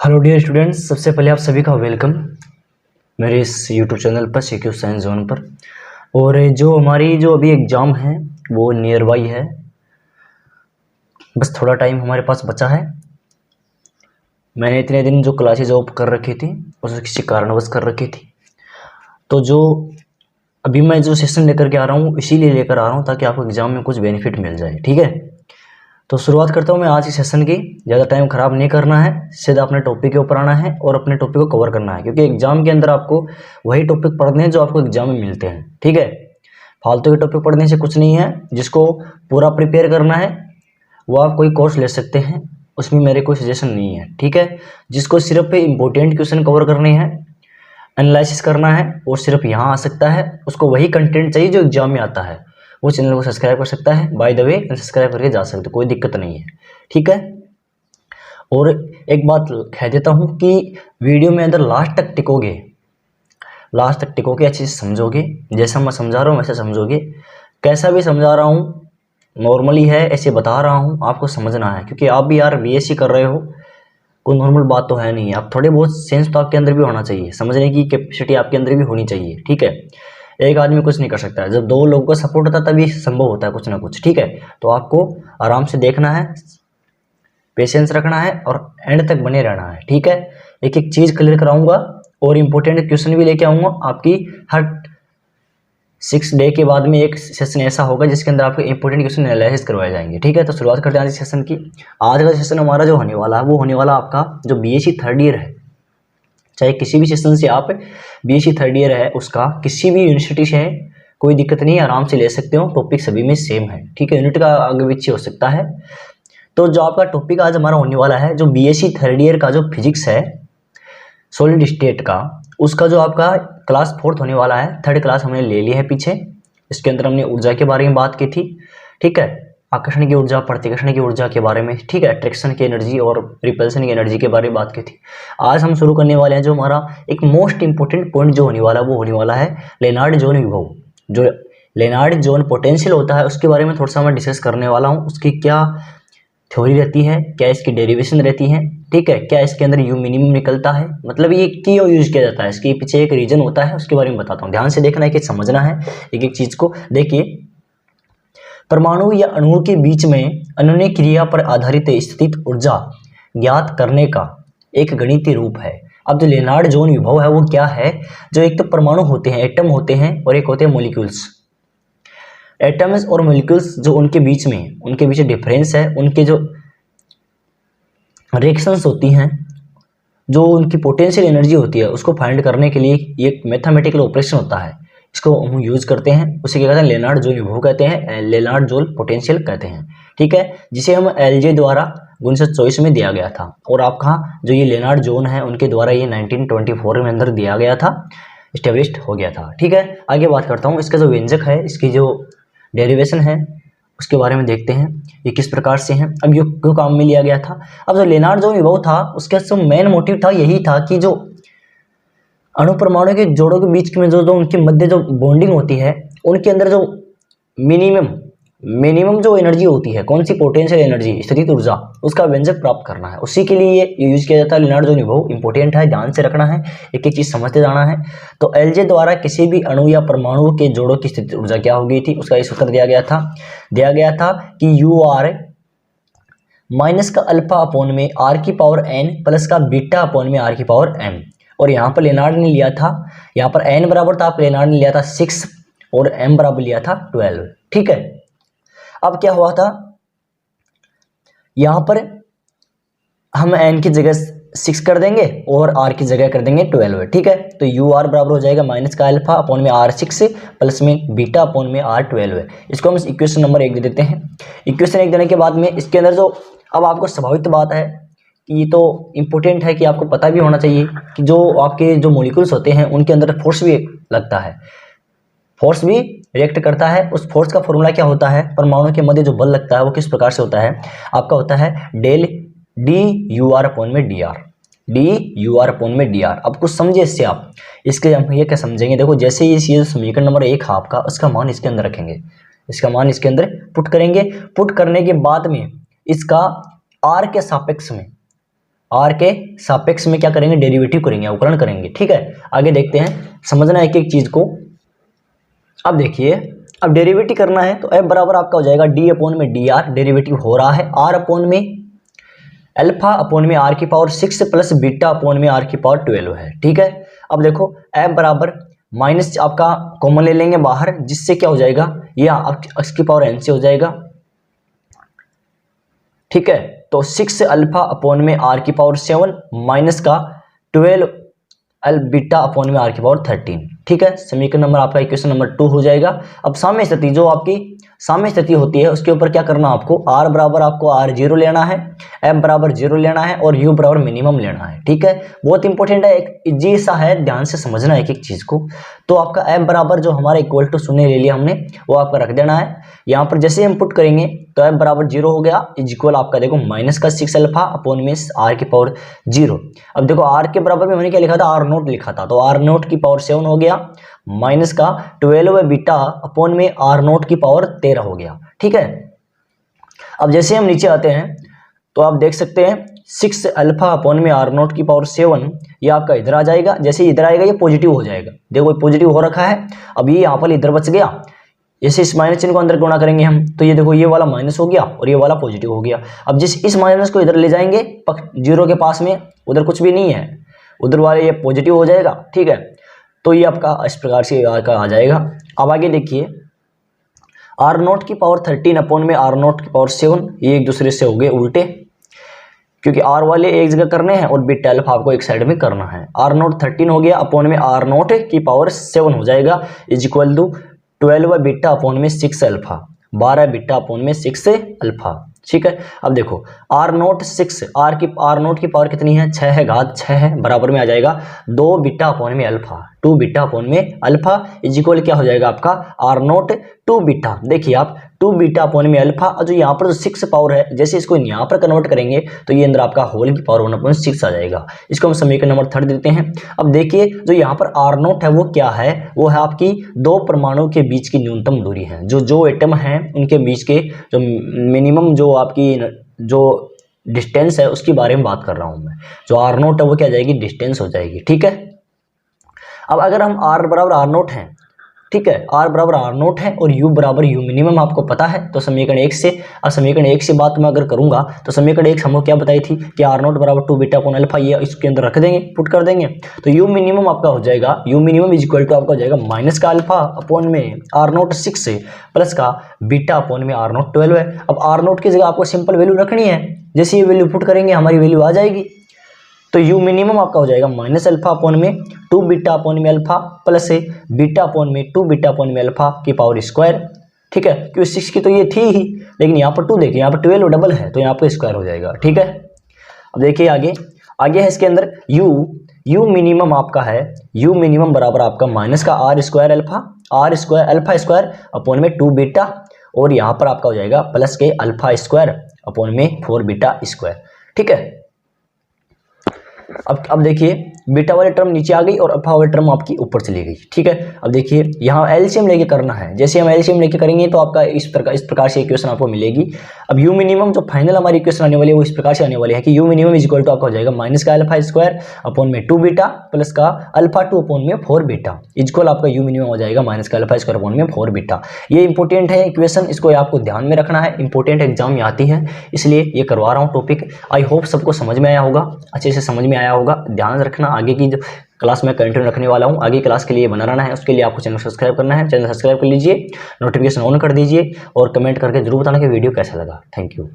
Hello dear students, सबसे पहले आप सभी का वेलकम मेरे इस यूट्यूब चैनल पर सीक्यू साइंस जोन पर। और जो हमारी जो अभी एग्ज़ाम है वो नियर बाई है, बस थोड़ा टाइम हमारे पास बचा है। मैंने इतने दिन जो क्लासेज ऑफ कर रखी थी उसे किसी कारणवश कर रखी थी, तो जो अभी मैं जो सेशन लेकर के आ रहा हूँ इसीलिए लेकर आ रहा हूँ ताकि आपको एग्ज़ाम में कुछ बेनिफिट मिल जाए। ठीक है, तो शुरुआत करता हूँ मैं आज की सेशन की। ज़्यादा टाइम ख़राब नहीं करना है, सीधा अपने टॉपिक के ऊपर आना है और अपने टॉपिक को कवर करना है, क्योंकि एग्जाम के अंदर आपको वही टॉपिक पढ़ने हैं जो आपको एग्जाम में मिलते हैं। ठीक है, फालतू के टॉपिक पढ़ने से कुछ नहीं है। जिसको पूरा प्रिपेयर करना है वो आप कोई कोर्स ले सकते हैं, उसमें मेरे कोई सजेशन नहीं है। ठीक है, जिसको सिर्फ इंपॉर्टेंट क्वेश्चन कवर करने हैं, एनालिसिस करना है, वो सिर्फ यहाँ आ सकता है। उसको वही कंटेंट चाहिए जो एग्जाम में आता है, वो चैनल को सब्सक्राइब कर सकता है। बाय द वे सब्सक्राइब करके जा सकते, कोई दिक्कत नहीं है। ठीक है, और एक बात कह देता हूँ कि वीडियो में अंदर लास्ट तक टिकोगे, अच्छे से समझोगे। जैसा मैं समझा रहा हूँ वैसे समझोगे। कैसा भी समझा रहा हूँ नॉर्मली है, ऐसे बता रहा हूँ, आपको समझना है, क्योंकि आप भी यार बीएससी कर रहे हो, कोई नॉर्मल बात तो है नहीं। आप थोड़े बहुत सेंस तो आपके अंदर भी होना चाहिए, समझने की कैपेसिटी आपके अंदर भी होनी चाहिए। ठीक है, एक आदमी कुछ नहीं कर सकता है, जब दो लोगों का सपोर्ट होता है तभी संभव होता है कुछ ना कुछ। ठीक है, तो आपको आराम से देखना है, पेशेंस रखना है और एंड तक बने रहना है। ठीक है, एक एक चीज़ क्लियर कराऊंगा और इम्पोर्टेंट क्वेश्चन भी लेके आऊँगा आपकी। हर 6 डे के बाद में एक सेशन ऐसा होगा जिसके अंदर आपके इंपॉर्टेंट क्वेश्चन एनालिसिस करवाए जाएंगे। ठीक है, तो शुरुआत करते हैं आज सेशन की। आज का सेशन हमारा जो होने वाला है वो होने वाला आपका जो बीएससी थर्ड ईयर है, चाहे किसी भी सेशन से आप बीएससी थर्ड ईयर है उसका किसी भी यूनिवर्सिटी से है, कोई दिक्कत नहीं है, आराम से ले सकते हो। टॉपिक सभी में सेम है। ठीक है, यूनिट का आगे पीछे हो सकता है। तो जो आपका टॉपिक आज हमारा होने वाला है, जो बीएससी थर्ड ईयर का जो फिजिक्स है सॉलिड स्टेट का, उसका जो आपका क्लास 4th होने वाला है, थर्ड क्लास हमने ले ली है पीछे। इसके अंदर हमने ऊर्जा के बारे में बात की थी। ठीक है, आकर्षण की ऊर्जा, प्रतिकर्षण की ऊर्जा के बारे में, ठीक है, अट्रैक्शन की एनर्जी और रिपल्सन की एनर्जी के बारे में बात की थी। आज हम शुरू करने वाले हैं जो हमारा एक मोस्ट इंपॉर्टेंट पॉइंट जो होने वाला है वो होने वाला है लेनार्ड जोन विभव। जो लेनार्ड जोन पोटेंशियल होता है उसके बारे में थोड़ा सा मैं डिस्कस करने वाला हूँ। उसकी क्या थ्योरी रहती है, क्या इसकी डेरिवेशन रहती है, ठीक है, क्या इसके अंदर यू मिनिमम निकलता है, मतलब ये क्यों यूज किया जाता है, इसके पीछे एक रीजन होता है, उसके बारे में बताता हूँ। ध्यान से देखना है कि समझना है एक एक चीज को। देखिए, परमाणु या अणुओं के बीच में अन्योन्य क्रिया पर आधारित स्थित ऊर्जा ज्ञात करने का एक गणितीय रूप है। अब जो लेनार्ड जोन विभव है वो क्या है, जो एक तो परमाणु होते हैं, एटम होते हैं, और एक होते हैं मॉलिक्यूल्स। एटम्स और मॉलिक्यूल्स जो उनके बीच डिफरेंस है, उनके जो रिएक्शंस होती हैं, जो उनकी पोटेंशियल एनर्जी होती है, उसको फाइंड करने के लिए एक मैथमेटिकल ऑपरेशन होता है, इसको हम यूज करते हैं। उसे क्या कहते हैं, लेनार्ड जोन विभव कहते हैं, लेनार्ड जोन पोटेंशियल कहते हैं। ठीक है, जिसे हम एलजे द्वारा 1924 में दिया गया था। और आपका जो ये लेनार्ड जोन है उनके द्वारा ये 1924 में अंदर दिया गया था, इस्टेब्लिश्ड हो गया था। ठीक है, आगे बात करता हूँ। इसका जो व्यंजक है, इसकी जो डेरिवेशन है उसके बारे में देखते हैं, ये किस प्रकार से हैं, अब ये क्यों काम में लिया गया था। अब जो लेनार्ड जोन विभव था उसका जो मेन मोटिव था यही था कि जो अणु परमाणु के जोड़ों के बीच में जो उनके मध्य जो बॉन्डिंग होती है, उनके अंदर जो मिनिमम जो एनर्जी होती है, कौन सी पोटेंशियल एनर्जी, स्थितिज ऊर्जा, उसका व्यंजक प्राप्त करना है। उसी के लिए ये यूज किया जाता है लेनार्ड जोन विभव। इंपॉर्टेंट है, ध्यान से रखना है, एक एक चीज समझते जाना है। तो एलजे द्वारा किसी भी अणु या परमाणु के जोड़ों की स्थितिज ऊर्जा क्या हो गई थी, उसका ये सूत्र दिया गया था कि यू आर माइनस का अल्फा अपॉन में आर की पावर एन प्लस का बीटा अपॉन में आर की पावर एम। और यहाँ पर लेनार्ड ने लिया था, यहाँ पर एन बराबर था, लेनार्ड ने लिया था 6 और एम बराबर लिया था 12। ठीक है, अब क्या हुआ था, यहां पर हम एन की जगह 6 कर देंगे और आर की जगह कर देंगे 12। ठीक है, तो यू आर बराबर हो जाएगा माइनस का अल्फा अपॉन में आर 6 प्लस में बीटा अपॉन में आर 12। इसको हम इक्वेशन नंबर 1 दे देते हैं। इक्वेशन 1 देने के बाद में इसके अंदर जो, अब आपको स्वाभाविक बात है कि ये तो इंपॉर्टेंट है कि आपको पता भी होना चाहिए कि जो आपके जो मॉलिक्यूल्स होते हैं उनके अंदर फोर्स भी लगता है, फोर्स भी रिएक्ट करता है। उस फोर्स का फॉर्मूला क्या होता है, परमाणु के मध्य जो बल लगता है वो किस प्रकार से होता है, आपका होता है del D U R upon में D R, D U R upon में डी आर। अब कुछ समझिए इससे आप, इसके हम ये क्या समझेंगे, देखो जैसे ये समीकरण नंबर 1 है आपका, उसका मान इसके अंदर रखेंगे, इसका मान इसके अंदर पुट करेंगे। पुट करने के बाद में इसका आर के सापेक्ष में आर के सापेक्ष में क्या करेंगे, डेरिवेटिव करेंगे, अवकलन करेंगे। ठीक है, आगे देखते हैं, समझना है एक एक चीज को। अब देखिए, अब डेरिवेटिव करना है तो एफ बराबर आपका हो जाएगा डी अपॉन में डी आर, डेरिवेटिव हो रहा है आर अपॉन में अल्फा अपॉन में आर की पावर 6 प्लस बीटा अपॉन में आर की पावर 12 है। ठीक है, अब देखो एफ बराबर माइनस आपका कॉमन ले लेंगे बाहर, जिससे क्या हो जाएगा, ये एक्स की पावर एन से हो जाएगा। ठीक है, तो 6 अल्फा अपॉन में आर की पावर 7 माइनस का 12 बीटा अपॉन में आर की पावर 13। ठीक है, समीकरण नंबर आपका इक्वेशन नंबर 2 हो जाएगा। अब साम्य स्थिति, जो आपकी साम्य स्थिति होती है, उसके ऊपर क्या करना आपको, आर बराबर आपको आर 0 लेना है, एम बराबर 0 लेना है और यू बराबर मिनिमम लेना है। ठीक है, बहुत इंपॉर्टेंट है, एक इजी सा है, ध्यान से समझना है एक एक चीज को। तो आपका एम बराबर जो हमारा इक्वल टू 0 ले लिया हमने, वो आपका रख देना है। यहाँ पर जैसे हम पुट करेंगे तो एम बराबर 0 हो गया, इज इक्वल आपका देखो माइनस का 6 अल्फा अपॉन में आर की पावर 0। अब देखो आर के बराबर में मैंने क्या लिखा था, आर नोट लिखा था, तो आर नोट की पावर 7 हो गया, माइनस का 12 बीटा अपॉन में आर नोट की पावर 13 हो गया। ठीक है, अब जैसे हम नीचे आते हैं तो आप देख सकते हैं 6 अल्फा अपॉन में आर नोट की पावर 7, ये आपका इधर आ जाएगा, जैसे इधर आएगा ये पॉजिटिव हो जाएगा, देखो पॉजिटिव हो रखा है। अब ये यहाँ पर इधर बच गया, जैसे इस माइनस चिन्ह को अंदर गुणा करेंगे हम, तो ये देखो ये वाला माइनस हो गया और ये वाला पॉजिटिव हो गया। अब जिस इस माइनस को इधर ले जाएंगे 0 के पास में, उधर कुछ भी नहीं है, उधर वाले ये पॉजिटिव हो जाएगा। ठीक है, तो ये आपका इस प्रकार से आ जाएगा। अब आगे देखिए, आर नोट की पावर 13 अपॉन में आर नोट की पावर 7, ये एक दूसरे से हो गए उल्टे, क्योंकि आर वाले एक जगह करने हैं और बीटा अल्फा आपको एक साइड में करना है। आर नोट 13 हो गया अपॉन में आर नोट की पावर 7 हो जाएगा, is equal to 12 beta upon में 6 अल्फा, 12 बीटा अपॉन में 6 अल्फा। ठीक है, अब देखो आर नोट 6, आर नोट की पावर कितनी है, 6 है, घात 6 है, बराबर में आ जाएगा 2 बीटा अपॉन में अल्फा, 2 बीटा अपॉन में अल्फा, इज इक्वल क्या हो जाएगा आपका आर नोट 2 बीटा। देखिए आप 2 बीटा अपॉन में अल्फा, और जो यहाँ पर जो 6 पावर है, जैसे इसको यहाँ पर कन्वर्ट करेंगे तो ये अंदर आपका होल की पावर 1/6 आ जाएगा। इसको हम समीकरण नंबर 3 देते हैं। अब देखिए जो यहाँ पर आर नोट है वो क्या है, वो है आपकी 2 परमाणु के बीच की न्यूनतम दूरी है, जो एटम है उनके बीच के जो मिनिमम जो आपकी जो डिस्टेंस है उसके बारे में बात कर रहा हूं मैं। जो आर नोट है वो क्या जाएगी, डिस्टेंस हो जाएगी। ठीक है, अब अगर हम आर बराबर आर नोट है, ठीक है, आर बराबर आर नोट है और यू बराबर यू मिनिमम आपको पता है, तो समीकरण 1 से, अब समीकरण 1 से बात मैं अगर करूंगा तो समीकरण 1 हमको क्या बताई थी कि आर नोट बराबर 2 बीटा अपॉन अल्फा, ये इसके अंदर रख देंगे, पुट कर देंगे, तो यू मिनिमम आपका हो जाएगा, u minimum is equal to आपका हो जाएगा माइनस का अल्फा अपॉन में आर नोट 6 से प्लस का बीटा अपॉन में आर नोट 12 है। अब आर नोट की जगह आपको सिंपल वैल्यू रखनी है, जैसे ये वैल्यू पुट करेंगे हमारी वैल्यू आ जाएगी, तो यू मिनिमम आपका हो जाएगा माइनस अल्फा अपॉन में 2 बीटा अपॉन में अल्फा प्लस बीटा अपॉन में 2 बीटा अपॉन में अल्फा की पावर स्क्वायर। ठीक है, क्योंकि 6 की तो ये थी ही, लेकिन यहाँ पर 2 देखिए, यहाँ पर 12 डबल है तो यहाँ पर स्क्वायर हो जाएगा। ठीक है, अब देखिए आगे है इसके अंदर यू मिनिमम आपका है, यू मिनिमम बराबर आपका माइनस का r square alpha square upon में 2 बीटा, और यहाँ पर आपका हो जाएगा प्लस के अल्फा स्क्वायर अपॉन में 4 बीटा स्क्वायर। ठीक है, अब देखिए बीटा वाली टर्म नीचे आ गई और अल्फा वाली टर्म आपकी ऊपर चली गई। ठीक है, अब देखिए यहाँ एलसीएम लेके करना है, जैसे हम एलसीएम लेके करेंगे तो आपका इस प्रकार से इक्वेशन आपको मिलेगी। अब यू मिनिमम जो फाइनल हमारी इक्वेशन आने वाली है वो इस प्रकार से आने वाली है कि u minimum is equal to आपका हो जाएगा माइनस का अल्फा स्क्वायर अपॉन में 2 बीटा प्लस का अल्फा 2 अपॉन में 4 बीटा, इक्वल आपका यू मिनिमम हो जाएगा माइनस का अल्फा स्क्वायर अपॉन में 4 बीटा। ये इंपॉर्टेंट है इक्वेशन, इसको आपको ध्यान में रखना है, इंपॉर्टेंट एग्जाम में आती है, इसलिए ये करवा रहा हूँ टॉपिक। आई होप सबको समझ में आया होगा, अच्छे से समझ में आया होगा। ध्यान रखना, आगे की जो क्लास में कंटिन्यू रखने वाला हूं, आगे क्लास के लिए बना रहना है, उसके लिए आपको चैनल सब्सक्राइब करना है, चैनल सब्सक्राइब कर लीजिए, नोटिफिकेशन ऑन कर दीजिए और कमेंट करके जरूर बताना कि वीडियो कैसा लगा। Thank you.